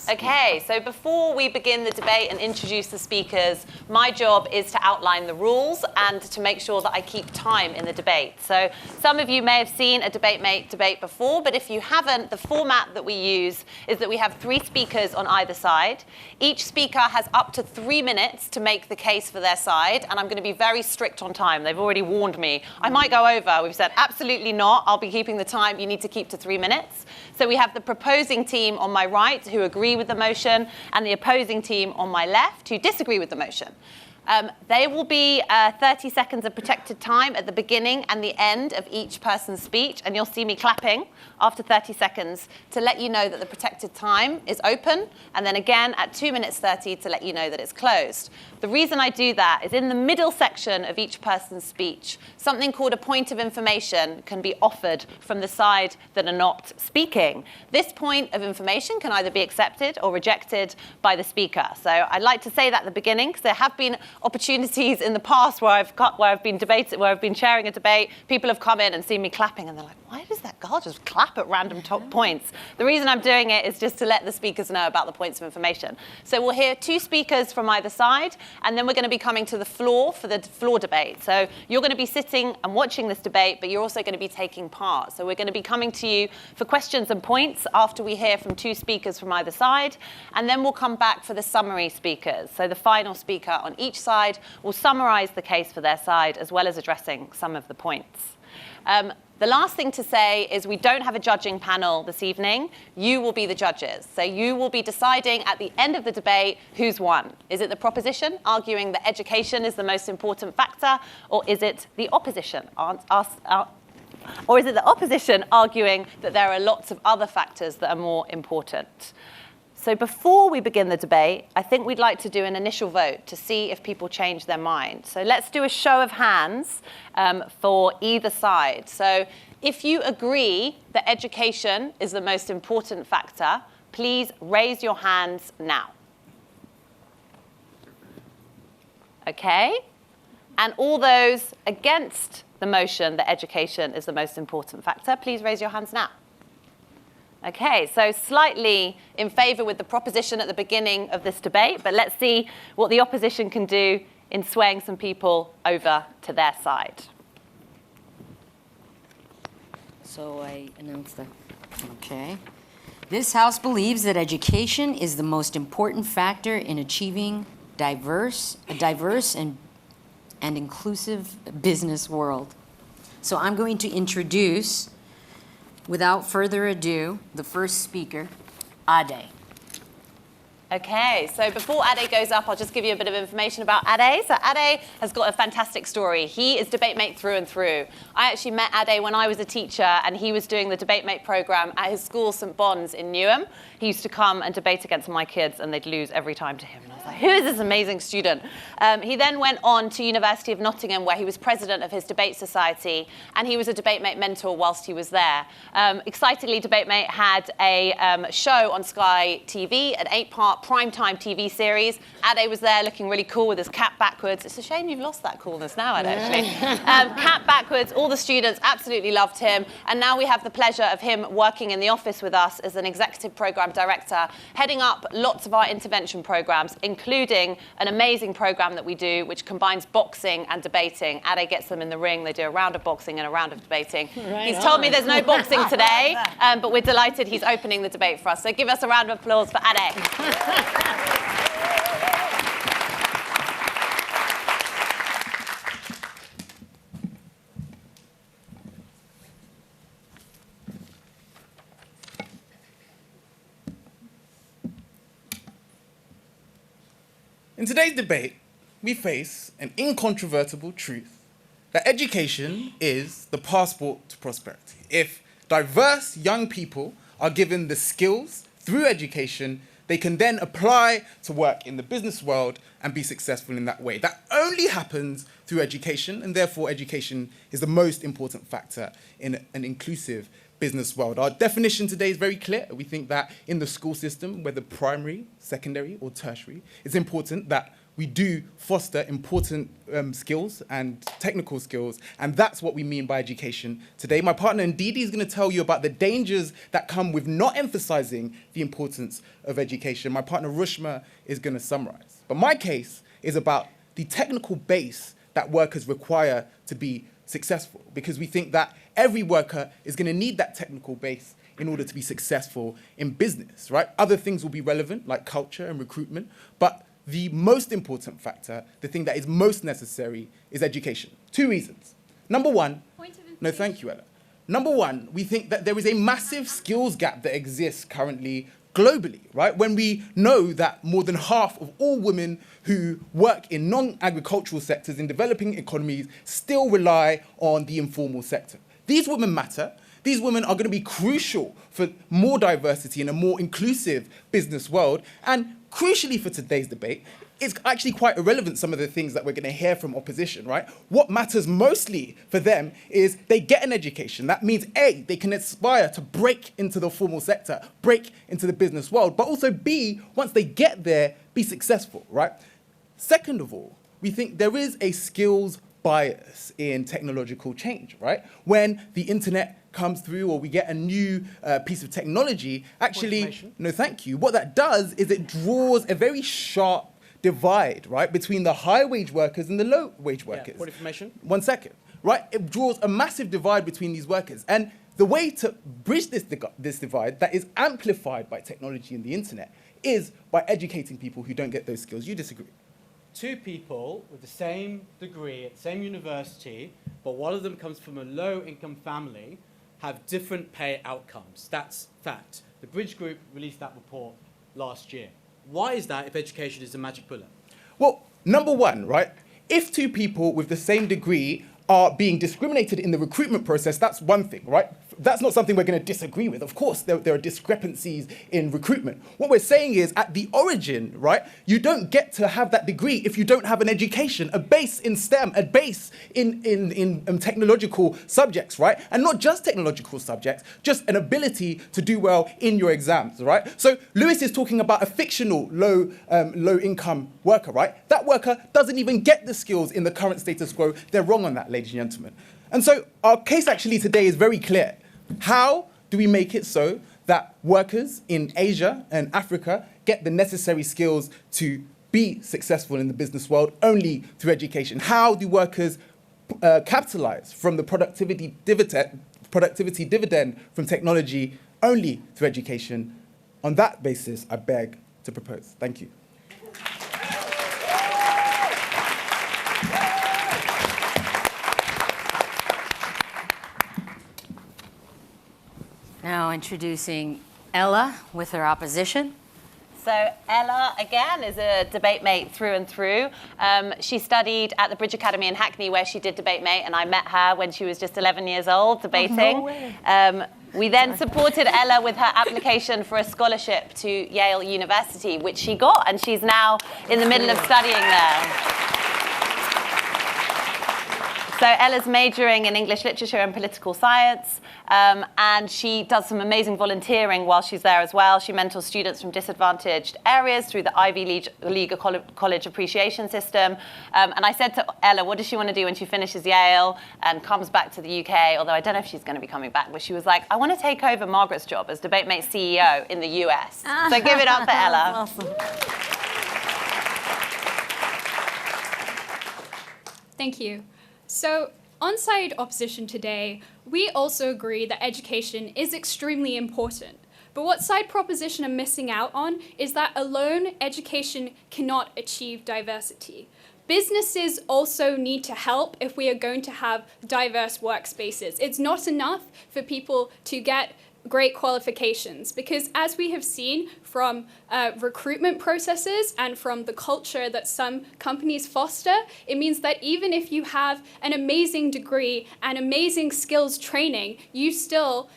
Okay, so before we begin the debate and introduce the speakers, my job is to outline the rules and to make sure that I keep time in the debate. So some of you may have seen a DebateMate debate before, but if you haven't, the format that we use is that we have 3 speakers on either side. Each speaker has up to 3 minutes to make the case for their side, and I'm going to be very strict on time. They've already warned me. I might go over. We've said, absolutely not. I'll be keeping the time. You need to keep to 3 minutes. So we have the proposing team on my right who agree with the motion, and the opposing team on my left who disagree with the motion. There will be 30 seconds of protected time at the beginning and the end of each person's speech, and you'll see me clapping after 30 seconds to let you know that the protected time is open, and then again at 2 minutes 30 to let you know that it's closed. The reason I do that is in the middle section of each person's speech, something called a point of information can be offered from the side that are not speaking. This point of information can either be accepted or rejected by the speaker. So I'd like to say that at the beginning, because there have been opportunities in the past where I've been chairing a debate. People have come in and seen me clapping, and they're like, "Why does that girl just clap at random top points?" The reason I'm doing it is just to let the speakers know about the points of information. So we'll hear 2 speakers from either side, and then we're going to be coming to the floor for the floor debate. So you're going to be sitting and watching this debate, but you're also going to be taking part. So we're going to be coming to you for questions and points after we hear from 2 speakers from either side, and then we'll come back for the summary speakers. So the final speaker on each side will summarize the case for their side, as well as addressing some of the points. The last thing to say is we don't have a judging panel this evening. You will be the judges. So you will be deciding at the end of the debate who's won. Is it the proposition arguing that education is the most important factor, or is it the opposition arguing that there are lots of other factors that are more important? So before we begin the debate, I think we'd like to do an initial vote to see if people change their mind. So let's do a show of hands for either side. So if you agree that education is the most important factor, please raise your hands now. Okay? And all those against the motion that education is the most important factor, please raise your hands now. Okay, so slightly in favour with the proposition at the beginning of this debate, but let's see what the opposition can do in swaying some people over to their side. So I announce that. Okay. This House believes that education is the most important factor in achieving a diverse and inclusive business world. So I'm going to introduce, without further ado, the first speaker, Ade. Okay, so before Ade goes up, I'll just give you a bit of information about Ade. So Ade has got a fantastic story. He is DebateMate through and through. I actually met Ade when I was a teacher, and he was doing the DebateMate program at his school, St. Bond's in Newham. He used to come and debate against my kids, and they'd lose every time to him. And I was like, who is this amazing student? He then went on to University of Nottingham, where he was president of his debate society, and he was a DebateMate mentor whilst he was there. Excitingly, DebateMate had a show on Sky TV, an 8-part primetime TV series. Ade was there looking really cool with his cap backwards. It's a shame you've lost that coolness now, Ade, actually. Cap backwards, all the students absolutely loved him. And now we have the pleasure of him working in the office with us as an executive program director, heading up lots of our intervention programs, including an amazing program that we do, which combines boxing and debating. Ade gets them in the ring. They do a round of boxing and a round of debating. Right he's told on. me there's no boxing today, but we're delighted he's opening the debate for us. So give us a round of applause for Ade. In today's debate, we face an incontrovertible truth that education is the passport to prosperity. If diverse young people are given the skills through education, they can then apply to work in the business world and be successful in that way. That only happens through education, and therefore education is the most important factor in an inclusive business world. Our definition today is very clear. We think that in the school system, whether primary, secondary, or tertiary, it's important that we do foster important skills and technical skills, and that's what we mean by education today. My partner Ndidi is going to tell you about the dangers that come with not emphasizing the importance of education. My partner Rushma is going to summarize. But my case is about the technical base that workers require to be successful, because we think that every worker is going to need that technical base in order to be successful in business, right? Other things will be relevant, like culture and recruitment, but the most important factor, the thing that is most necessary, is education. 2 reasons. Number one, no, thank you, Ella. Number one, we think that there is a massive skills gap that exists currently globally, right? When we know that more than half of all women who work in non-agricultural sectors in developing economies still rely on the informal sector. These women matter. These women are going to be crucial for more diversity in a more inclusive business world. And crucially for today's debate, it's actually quite irrelevant, some of the things that we're going to hear from opposition, right? What matters mostly for them is they get an education. That means A, they can aspire to break into the formal sector, break into the business world, but also B, once they get there, be successful, right? Second of all, we think there is a skills bias in technological change, right? When the internet comes through or we get a new piece of technology, actually, no thank you, what that does is it draws a very sharp divide, right, between the high-wage workers and the low-wage workers. What information? 1 second, right? It draws a massive divide between these workers. And the way to bridge this divide that is amplified by technology and the internet is by educating people who don't get those skills. You disagree? 2 people with the same degree at the same university, but one of them comes from a low-income family, have different pay outcomes. That's fact. The Bridge Group released that report last year. Why is that if education is a magic bullet? Well, number one, right? If 2 people with the same degree are being discriminated in the recruitment process, that's one thing, right? That's not something we're going to disagree with. Of course, there are discrepancies in recruitment. What we're saying is, at the origin, right, you don't get to have that degree if you don't have an education, a base in STEM, a base in technological subjects, right? And not just technological subjects, just an ability to do well in your exams, right? So Lewis is talking about a fictional low-income worker, right? That worker doesn't even get the skills in the current status quo. They're wrong on that, ladies and gentlemen. And so our case actually today is very clear. How do we make it so that workers in Asia and Africa get the necessary skills to be successful in the business world only through education? How do workers capitalize from the productivity dividend from technology only through education? On that basis, I beg to propose. Thank you. Now introducing Ella with her opposition. So Ella, again, is a debate mate through and through. She studied at the Bridge Academy in Hackney, where she did debate mate, and I met her when she was just 11 years old, debating. Oh, no way. We then supported Ella with her application for a scholarship to Yale University, which she got, and she's now in the middle of studying there. So Ella's majoring in English literature and political science, and she does some amazing volunteering while she's there as well. She mentors students from disadvantaged areas through the Ivy League College Appreciation System. And I said to Ella, what does she want to do when she finishes Yale and comes back to the UK? Although I don't know if she's going to be coming back, but she was like, I want to take over Margaret's job as DebateMate CEO in the US. So give it up for Ella. Awesome. Thank you. So, on-side opposition today, we also agree that education is extremely important. But what side proposition are missing out on is that alone education cannot achieve diversity. Businesses also need to help if we are going to have diverse workspaces. It's not enough for people to get great qualifications, because as we have seen from recruitment processes and from the culture that some companies foster, it means that even if you have an amazing degree and amazing skills training, you still,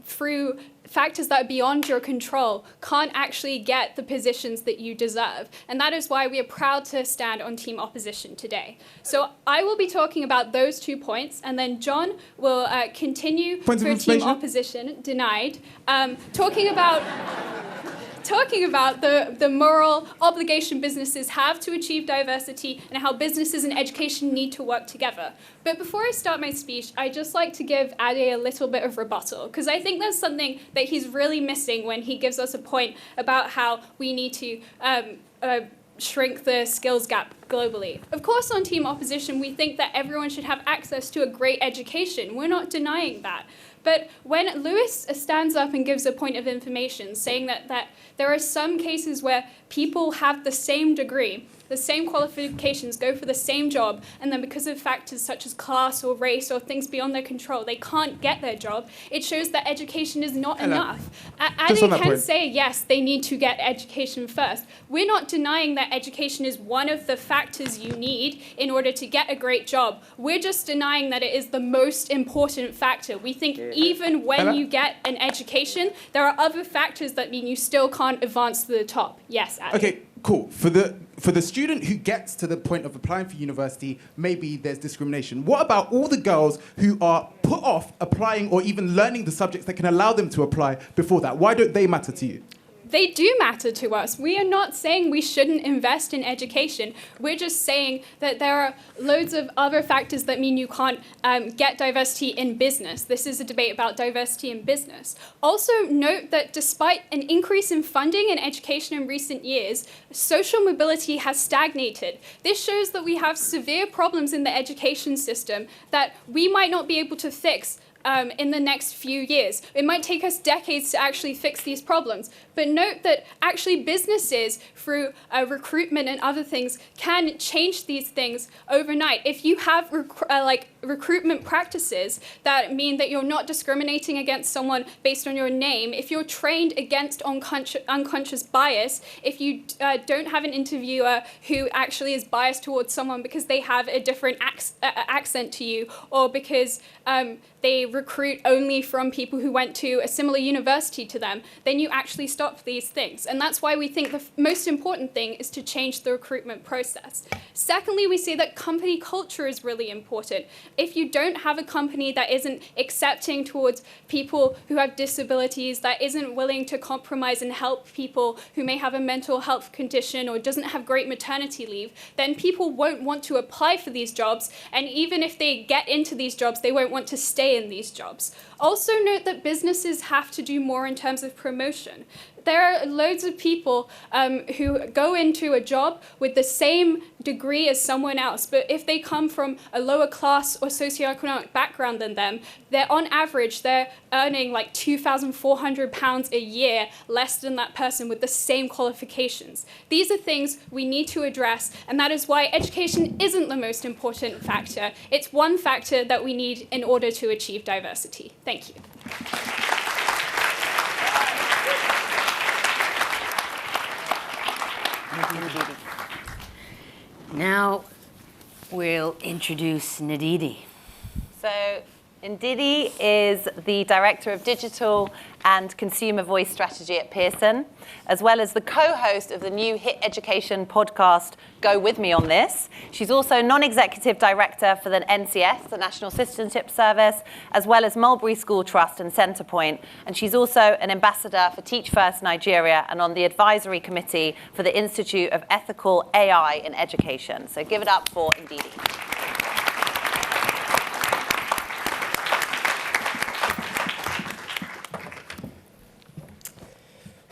through factors that are beyond your control, can't actually get the positions that you deserve. And that is why we are proud to stand on team opposition today. So I will be talking about those 2 points, and then John will continue for team opposition, denied, talking about talking about the moral obligation businesses have to achieve diversity and how businesses and education need to work together. But before I start my speech, I'd just like to give Ade a little bit of rebuttal, because I think there's something that he's really missing when he gives us a point about how we need to shrink the skills gap globally. Of course, on Team Opposition, we think that everyone should have access to a great education. We're not denying that. But when Lewis stands up and gives a point of information saying that there are some cases where people have the same degree, the same qualifications, go for the same job, and then because of factors such as class or race or things beyond their control, they can't get their job, it shows that education is not enough. Ade can say, yes, they need to get education first. We're not denying that education is one of the factors you need in order to get a great job. We're just denying that it is the most important factor. We think even when you get an education, there are other factors that mean you still can't advance to the top. Yes, Ade. Okay, cool. For the student who gets to the point of applying for university, maybe there's discrimination. What about all the girls who are put off applying or even learning the subjects that can allow them to apply before that? Why don't they matter to you? They do matter to us. We are not saying we shouldn't invest in education. We're just saying that there are loads of other factors that mean you can't get diversity in business. This is a debate about diversity in business. Also note that despite an increase in funding in education in recent years, social mobility has stagnated. This shows that we have severe problems in the education system that we might not be able to fix in the next few years. It might take us decades to actually fix these problems. But note that actually businesses, through recruitment and other things, can change these things overnight. If you have recruitment practices that mean that you're not discriminating against someone based on your name, if you're trained against unconscious bias, if you don't have an interviewer who actually is biased towards someone because they have a different accent to you, or because they recruit only from people who went to a similar university to them, then you actually stop these things. And that's why we think the most important thing is to change the recruitment process. Secondly, we see that company culture is really important. If you don't have a company that isn't accepting towards people who have disabilities, that isn't willing to compromise and help people who may have a mental health condition or doesn't have great maternity leave, then people won't want to apply for these jobs. And even if they get into these jobs, they won't want to stay in these jobs. Also note that businesses have to do more in terms of promotion. There are loads of people who go into a job with the same degree as someone else, but if they come from a lower class or socioeconomic background than them, on average, they're earning like £2,400 a year less than that person with the same qualifications. These are things we need to address, and that is why education isn't the most important factor. It's one factor that we need in order to achieve diversity. Thank you. Now we'll introduce Ndidi. So Ndidi is the Director of Digital and Consumer Voice Strategy at Pearson, as well as the co-host of the new hit education podcast, Go With Me on This. She's also Non-Executive Director for the NCS, the National Citizenship Service, as well as Mulberry School Trust and Centrepoint. And she's also an ambassador for Teach First Nigeria and on the advisory committee for the Institute of Ethical AI in Education. So give it up for Ndidi.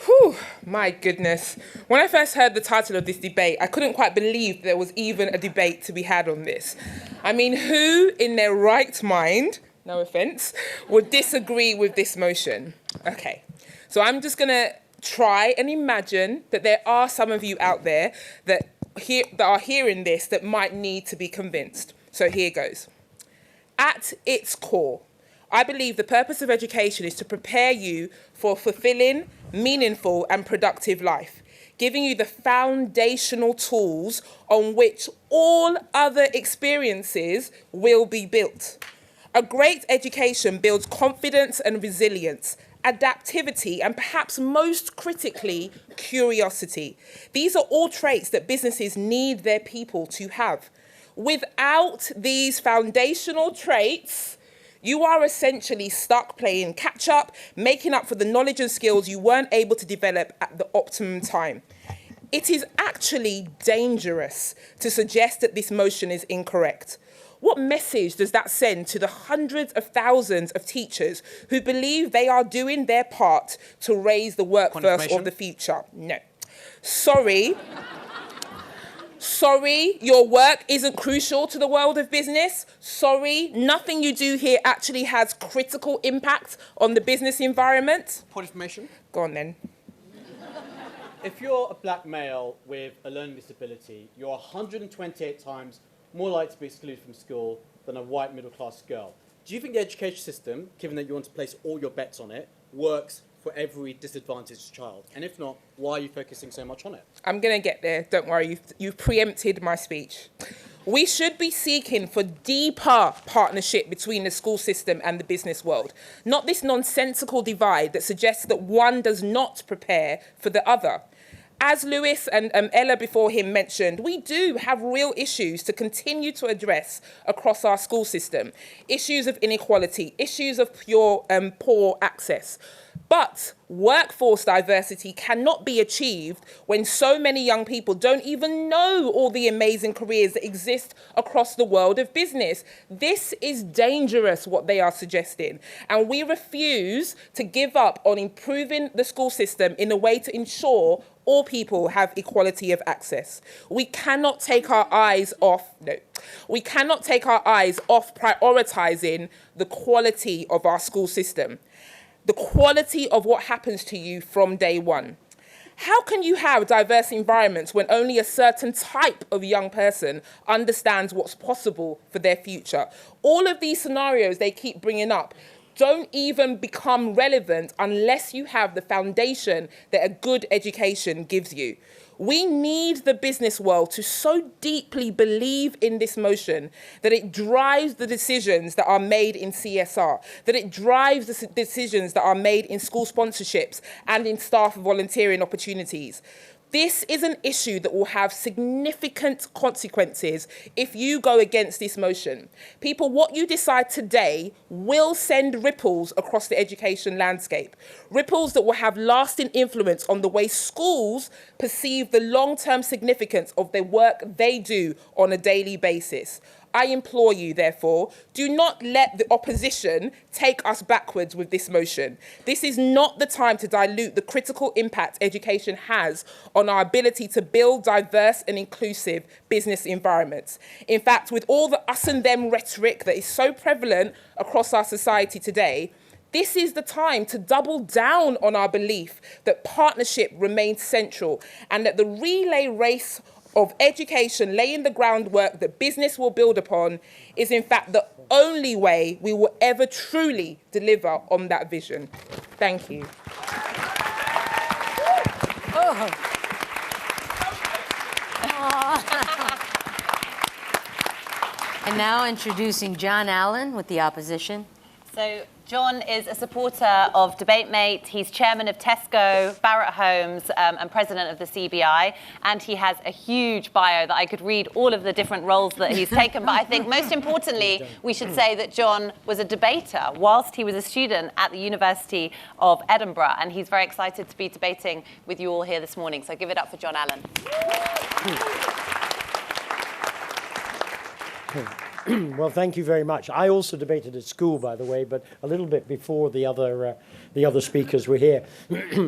Whew, my goodness. When I first heard the title of this debate, I couldn't quite believe there was even a debate to be had on this. I mean, who in their right mind, no offense, would disagree with this motion? Okay, so I'm just going to try and imagine that there are some of you out there that are hearing this that might need to be convinced. So here goes. At its core, I believe the purpose of education is to prepare you for a fulfilling, meaningful and productive life, giving you the foundational tools on which all other experiences will be built. A great education builds confidence and resilience, adaptivity, and perhaps most critically, curiosity. These are all traits that businesses need their people to have. Without these foundational traits, You are essentially stuck playing catch up, making up for the knowledge and skills you weren't able to develop at the optimum time. It is actually dangerous to suggest that this motion is incorrect. What message does that send to the hundreds of thousands of teachers who believe they are doing their part to raise the workforce of the future? No. Sorry. Sorry, your work isn't crucial to the world of business. Sorry, nothing you do here actually has critical impact on the business environment. Point of information. Go on then. If you're a black male with a learning disability, you're 128 times more likely to be excluded from school than a white middle-class girl. Do you think the education system, given that you want to place all your bets on it, works for every disadvantaged child? And if not, why are you focusing so much on it? I'm going to get there. Don't worry. You've preempted my speech. We should be seeking for deeper partnership between the school system and the business world, not this nonsensical divide that suggests that one does not prepare for the other. As Lewis and Ella before him mentioned, we do have real issues to continue to address across our school system. Issues of inequality, issues of poor access. But workforce diversity cannot be achieved when so many young people don't even know all the amazing careers that exist across the world of business. This is dangerous, what they are suggesting. And we refuse to give up on improving the school system in a way to ensure all people have equality of access. We cannot take our eyes off prioritizing the quality of our school system. The quality of what happens to you from day one. How can you have diverse environments when only a certain type of young person understands what's possible for their future? All of these scenarios they keep bringing up don't even become relevant unless you have the foundation that a good education gives you. We need the business world to so deeply believe in this motion that it drives the decisions that are made in CSR, that it drives the decisions that are made in school sponsorships and in staff volunteering opportunities. This is an issue that will have significant consequences if you go against this motion. People, what you decide today will send ripples across the education landscape. Ripples that will have lasting influence on the way schools perceive the long-term significance of the work they do on a daily basis. I implore you, therefore, do not let the opposition take us backwards with this motion. This is not the time to dilute the critical impact education has on our ability to build diverse and inclusive business environments. In fact, with all the us and them rhetoric that is so prevalent across our society today, this is the time to double down on our belief that partnership remains central and that the relay race of education laying the groundwork that business will build upon is in fact the only way we will ever truly deliver on that vision. Thank you. And now introducing John Allan with the opposition. So John is a supporter of DebateMate. He's chairman of Tesco, Barrett Homes, and president of the CBI. And he has a huge bio that I could read all of the different roles that he's taken. But I think most importantly, we should say that John was a debater whilst he was a student at the University of Edinburgh. And he's very excited to be debating with you all here this morning. So give it up for John Allan. Well, thank you very much. I also debated at school, by the way, but a little bit before the other speakers were here.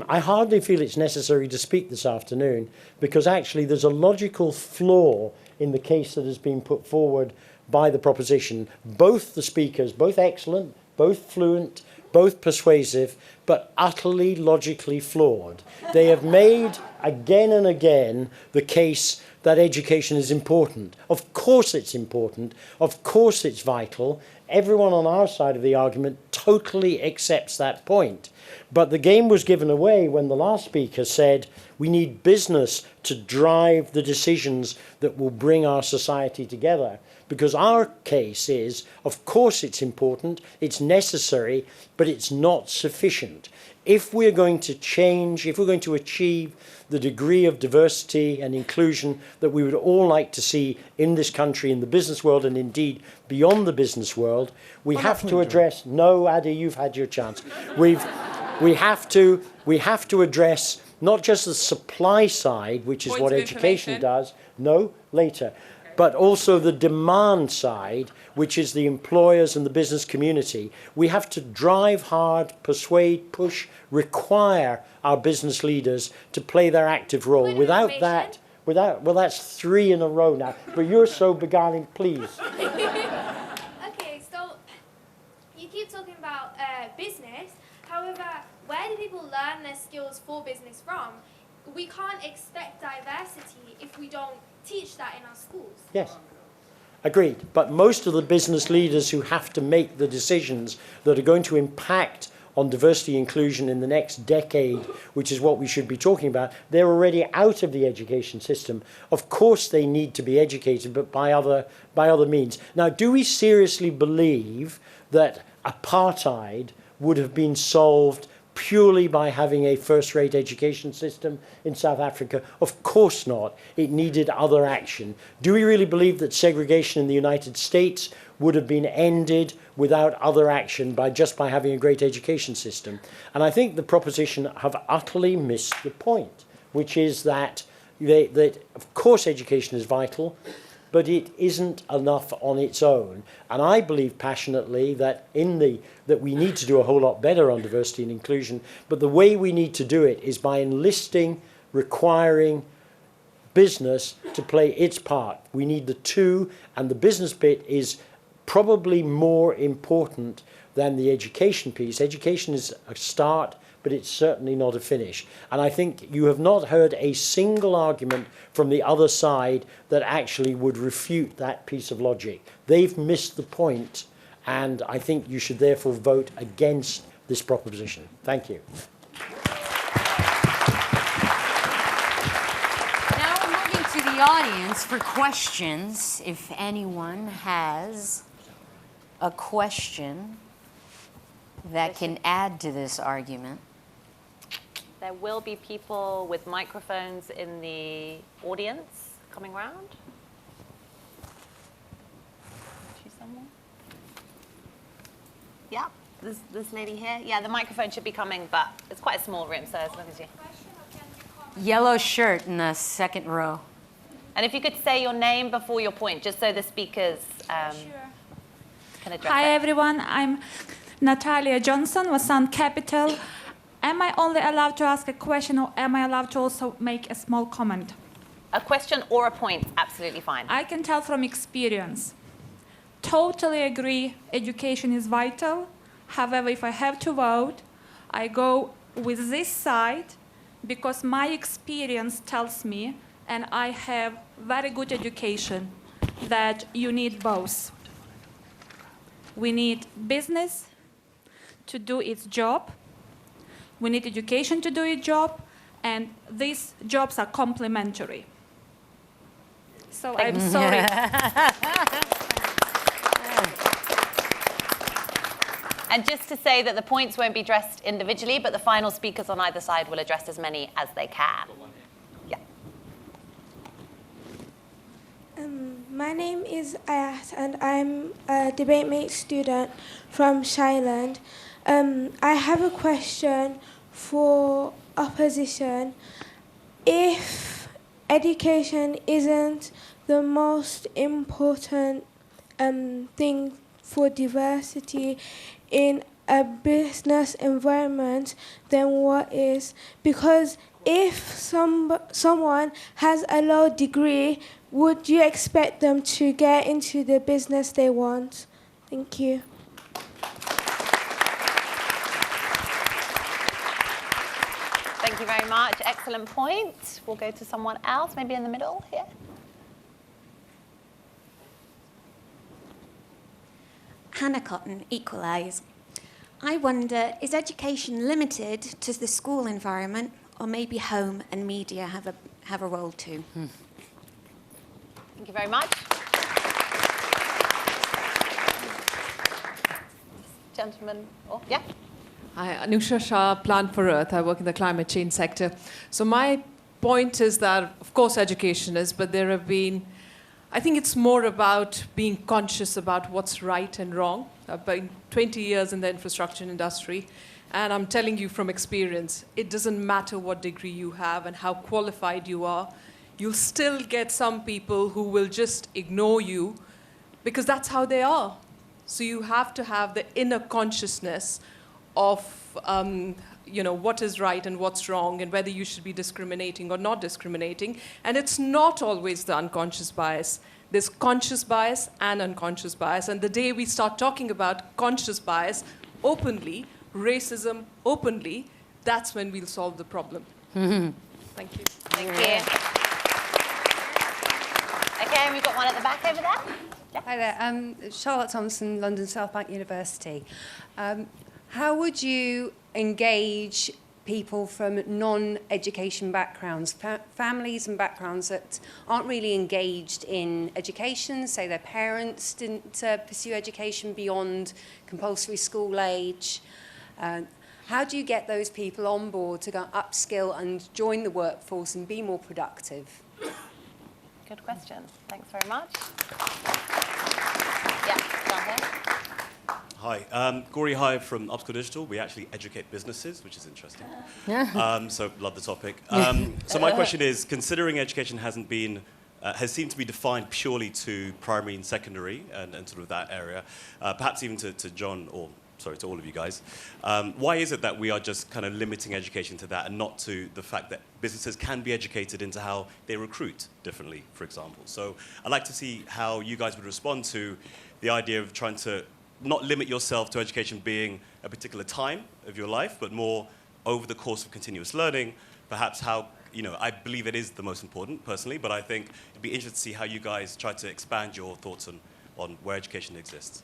I hardly feel it's necessary to speak this afternoon because actually there's a logical flaw in the case that has been put forward by the proposition. Both the speakers, both excellent, both fluent, both persuasive, but utterly logically flawed. They have made again and again the case that education is important. Of course it's important. Of course it's vital. Everyone on our side of the argument totally accepts that point. But the game was given away when the last speaker said we need business to drive the decisions that will bring our society together. Because our case is, of course it's important, it's necessary, but it's not sufficient. if we're going to change, if we're going to achieve the degree of diversity and inclusion that we would all like to see in this country, in the business world, and indeed beyond the business world, we have to address, no, Adi, you've had your chance. We have to address not just the supply side, which is what education does, no, later, but also the demand side, which is the employers and the business community. We have to drive hard, persuade, push, require our business leaders to play their active role. Without that, well, that's 3 in a row now, but you're so beguiling, please. Okay, so you keep talking about business. However, where do people learn their skills for business from? We can't expect diversity if we don't teach that in our schools. Yes, agreed. But most of the business leaders who have to make the decisions that are going to impact on diversity inclusion in the next decade, which is what we should be talking about, they're already out of the education system. Of course they need to be educated, but by other means. Now, do we seriously believe that apartheid would have been solved purely by having a first-rate education system in South Africa? Of course not. It needed other action. Do we really believe that segregation in the United States would have been ended without other action just by having a great education system? And I think the proposition have utterly missed the point, which is that of course education is vital, but it isn't enough on its own. And I believe passionately that that we need to do a whole lot better on diversity and inclusion, but the way we need to do it is by enlisting, requiring business to play its part. We need the two, and the business bit is probably more important than the education piece. Education is a start, but it's certainly not a finish. And I think you have not heard a single argument from the other side that actually would refute that piece of logic. They've missed the point, and I think you should therefore vote against this proposition. Thank you. Now we're moving to the audience for questions. If anyone has a question that can add to this argument. There will be people with microphones in the audience coming round. Choose someone. Yeah, this lady here. Yeah, the microphone should be coming, but it's quite a small room, so as long as you... Yellow shirt in the second row. And if you could say your name before your point, just so the speakers can address Hi, it. everyone. I'm Natalia Johnson, Wasan Capital. Am I only allowed to ask a question, or am I allowed to also make a small comment? A question or a point, absolutely fine. I can tell from experience. Totally agree, education is vital. However, if I have to vote, I go with this side because my experience tells me, and I have very good education, that you need both. We need business to do its job. We need education to do its job, and these jobs are complementary. So I'm sorry. And just to say that the points won't be addressed individually, but the final speakers on either side will address as many as they can. Yeah. My name is Ayat, and I'm a DebateMate student from Shireland. I have a question for opposition. If education isn't the most important thing for diversity in a business environment, then what is? Because if someone has a low degree, would you expect them to get into the business they want? Thank you. Thank you very much. Excellent point. We'll go to someone else, maybe in the middle here. Hannah Cotton, Equalise. I wonder, is education limited to the school environment, or maybe home and media have a role too? Thank you very much. Gentlemen, oh, yeah. Hi, Anusha Shah, Plant for Earth. I work in the climate change sector. So my point is that, of course, education is, but there have been, I think it's more about being conscious about what's right and wrong. I've been 20 years in the infrastructure industry, and I'm telling you from experience, it doesn't matter what degree you have and how qualified you are, you'll still get some people who will just ignore you because that's how they are. So you have to have the inner consciousness of what is right and what's wrong and whether you should be discriminating or not discriminating. And it's not always the unconscious bias. There's conscious bias and unconscious bias. And the day we start talking about conscious bias openly, racism openly, that's when we'll solve the problem. Mm-hmm. Thank you. Thank you. Okay, and we've got one at the back over there. Yeah. Hi there, Charlotte Thompson, London South Bank University. How would you engage people from non-education backgrounds, families and backgrounds that aren't really engaged in education, say their parents didn't pursue education beyond compulsory school age? How do you get those people on board to go upskill and join the workforce and be more productive? Good question. Thanks very much. Yeah, down here. Hi, Gauri Hai from Upskill Digital. We actually educate businesses, which is interesting. So love the topic. So my question is, considering education has seemed to be defined purely to primary and secondary and sort of that area, perhaps even to John, or sorry, to all of you guys, why is it that we are just kind of limiting education to that and not to the fact that businesses can be educated into how they recruit differently, for example? So I'd like to see how you guys would respond to the idea of trying to not limit yourself to education being a particular time of your life, but more over the course of continuous learning, perhaps how, I believe it is the most important personally, but I think it'd be interesting to see how you guys try to expand your thoughts on where education exists.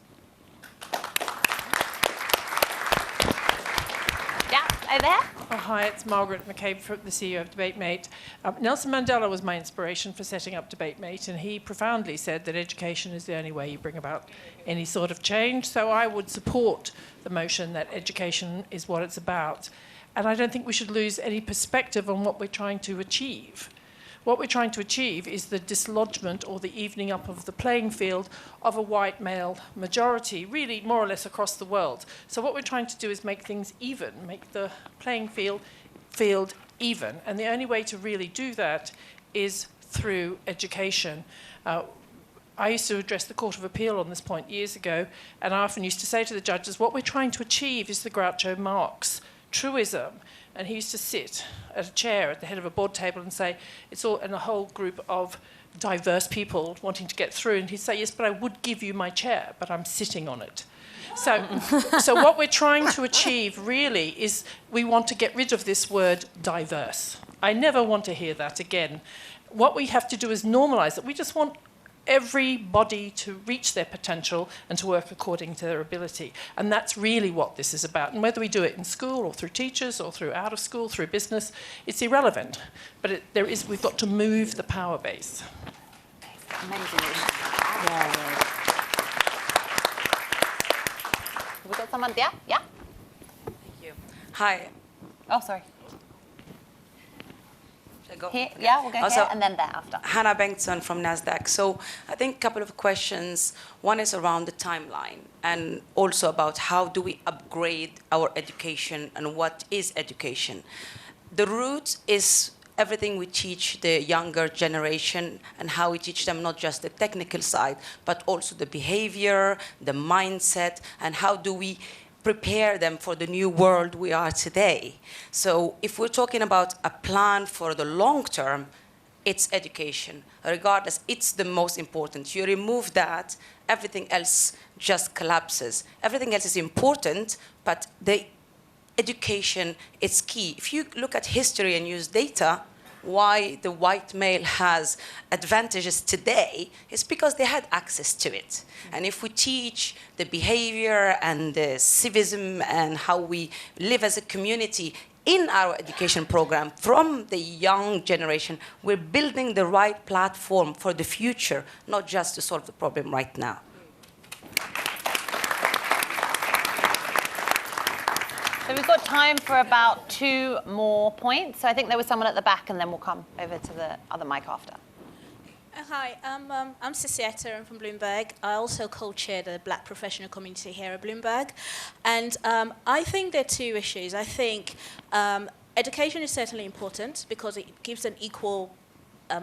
Yeah, over there. Oh, hi, it's Margaret McCabe, the CEO of DebateMate. Nelson Mandela was my inspiration for setting up DebateMate, and he profoundly said that education is the only way you bring about any sort of change. So I would support the motion that education is what it's about. And I don't think we should lose any perspective on what we're trying to achieve. What we're trying to achieve is the dislodgement or the evening up of the playing field of a white male majority, really more or less across the world. So what we're trying to do is make things even, make the playing field even. And the only way to really do that is through education. I used to address the Court of Appeal on this point years ago, and I often used to say to the judges, what we're trying to achieve is the Groucho Marx truism. And he used to sit at a chair at the head of a board table and say, it's all in a whole group of diverse people wanting to get through. And he'd say, yes, but I would give you my chair, but I'm sitting on it. So what we're trying to achieve really is we want to get rid of this word diverse. I never want to hear that again. What we have to do is normalize it. We just want everybody to reach their potential and to work according to their ability. And that's really what this is about. And whether we do it in school or through teachers or through out of school, through business, it's irrelevant. But we've got to move the power base. Amazing. We've got someone there? Yeah? Thank you. Hi. Oh, sorry. Go? Here, yeah, we'll go also, here and then there after. Hannah Bengtson from NASDAQ. So I think a couple of questions. One is around the timeline and also about how do we upgrade our education and what is education. The root is everything we teach the younger generation and how we teach them not just the technical side, but also the behavior, the mindset, and how do we prepare them for the new world we are today. So if we're talking about a plan for the long term, it's education. Regardless, it's the most important. You remove that, everything else just collapses. Everything else is important, but the education is key. If you look at history and use data, why the white male has advantages today is because they had access to it. And if we teach the behavior and the civism and how we live as a community in our education program from the young generation, we're building the right platform for the future, not just to solve the problem right now. So we've got time for about 2 more points. So I think there was someone at the back, and then we'll come over to the other mic after. Hi, I'm Cecietta. I'm from Bloomberg. I also co-chair the Black professional community here at Bloomberg. And I think there are 2 issues. I think education is certainly important because it gives an equal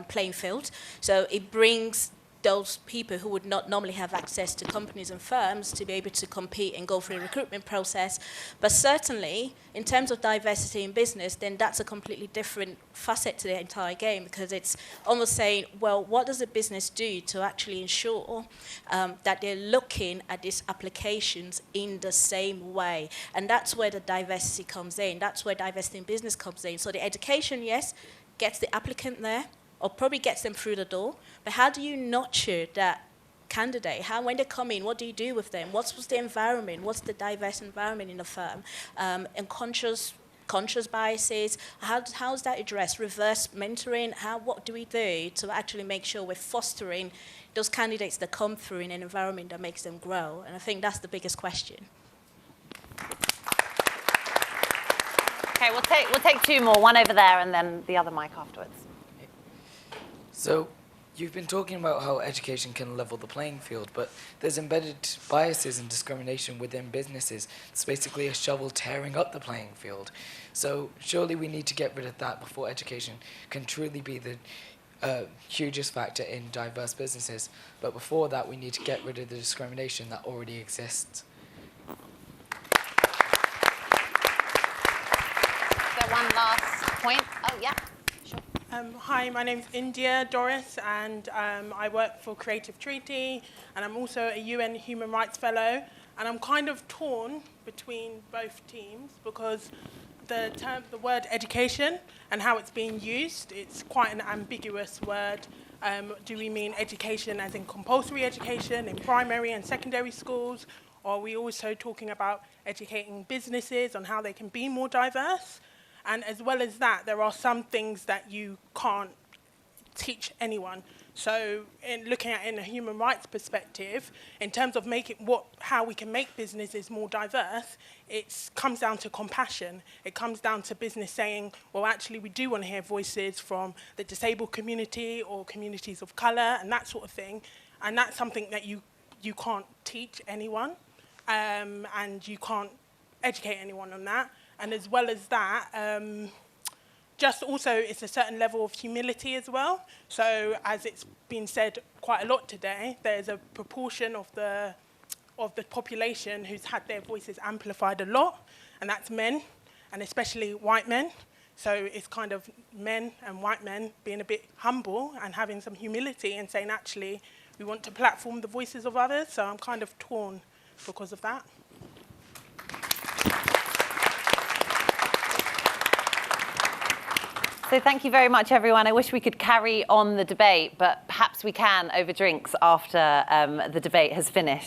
playing field. So it brings those people who would not normally have access to companies and firms to be able to compete and go through the recruitment process. But certainly, in terms of diversity in business, then that's a completely different facet to the entire game, because it's almost saying, well, what does a business do to actually ensure that they're looking at these applications in the same way? And that's where the diversity comes in. That's where diversity in business comes in. So the education, yes, gets the applicant there, or probably gets them through the door. But how do you nurture that candidate? How, when they come in, what do you do with them? What's the environment? What's the diverse environment in the firm? And conscious biases, how's that addressed? Reverse mentoring, what do we do to actually make sure we're fostering those candidates that come through in an environment that makes them grow? And I think that's the biggest question. Okay, we'll take 2 more, one over there and then the other mic afterwards. So, you've been talking about how education can level the playing field, but there's embedded biases and discrimination within businesses. It's basically a shovel tearing up the playing field. So, surely we need to get rid of that before education can truly be the hugest factor in diverse businesses. But before that, we need to get rid of the discrimination that already exists. So one last point. Oh, yeah. Hi, my name's India Doris, and I work for Creative Treaty, and I'm also a UN Human Rights Fellow, and I'm kind of torn between both teams because the word education and how it's being used, it's quite an ambiguous word. Do we mean education as in compulsory education in primary and secondary schools, or are we also talking about educating businesses on how they can be more diverse? And as well as that, there are some things that you can't teach anyone. So in looking at it in a human rights perspective, in terms of how we can make businesses more diverse, it comes down to compassion. It comes down to business saying, well, actually, we do want to hear voices from the disabled community or communities of colour and that sort of thing. And that's something that you can't teach anyone, and you can't educate anyone on that. And as well as that, just also it's a certain level of humility as well. So as it's been said quite a lot today, there's a proportion of the population who's had their voices amplified a lot, and that's men, and especially white men. So it's kind of men and white men being a bit humble and having some humility and saying, actually, we want to platform the voices of others. So I'm kind of torn because of that. So thank you very much, everyone. I wish we could carry on the debate, but perhaps we can over drinks after the debate has finished.